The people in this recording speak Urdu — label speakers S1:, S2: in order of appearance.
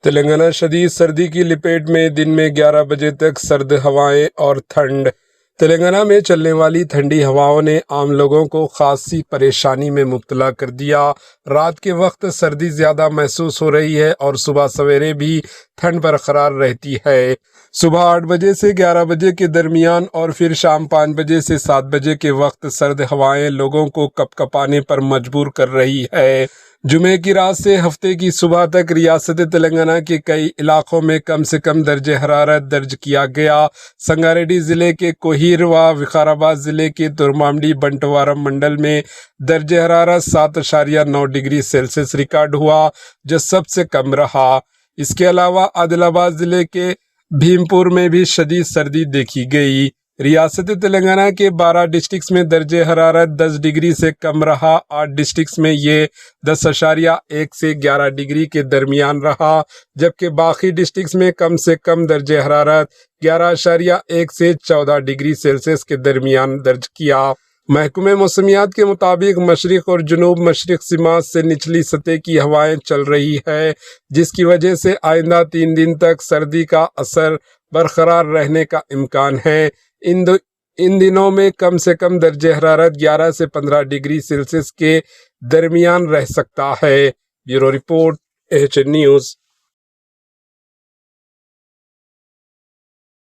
S1: تلنگانہ شدید سردی کی لپیٹ میں، دن میں 11 بجے تک سرد ہوائیں اور ٹھنڈ۔ تلنگانہ میں چلنے والی ٹھنڈی ہواؤں نے عام لوگوں کو خاصی پریشانی میں مبتلا کر دیا۔ رات کے وقت سردی زیادہ محسوس ہو رہی ہے اور صبح سویرے بھی ٹھنڈ برقرار رہتی ہے۔ صبح 8 بجے سے 11 بجے کے درمیان اور پھر شام 5 بجے سے 7 بجے کے وقت سرد ہوائیں لوگوں کو کپ کپانے پر مجبور کر رہی ہے۔ جمعے کی رات سے ہفتے کی صبح تک ریاست تلنگانہ کے کئی علاقوں میں کم سے کم درجہ حرارت درج کیا گیا۔ سنگاریڈی ضلع کے کوہیر و وقار ضلع کے ترمامڈی بنٹوارم منڈل میں درجہ حرارت 7.9 ڈگری سیلسیس ریکارڈ ہوا، جو سب سے کم رہا۔ اس کے علاوہ عادل آباد ضلع کے بھیم پور میں بھی شدید سردی دیکھی گئی۔ ریاست تلنگانہ کے 12 ڈسٹرکٹس میں درجہ حرارت 10 ڈگری سے کم رہا۔ 8 ڈسٹرکٹس میں یہ 10.1 سے 11 ڈگری کے درمیان رہا، جبکہ باقی ڈسٹرکٹس میں کم سے کم درجہ حرارت 11.1 سے 14 ڈگری سیلسیس کے درمیان درج کیا۔ محکمہ موسمیات کے مطابق مشرق اور جنوب مشرق سمات سے نچلی سطح کی ہوائیں چل رہی ہے، جس کی وجہ سے آئندہ 3 دن تک سردی کا اثر برقرار رہنے کا امکان ہے۔ ان دنوں میں کم سے کم درجہ حرارت 11 سے 15 ڈگری سیلسیس کے درمیان رہ سکتا ہے۔ Bureau report, H N news.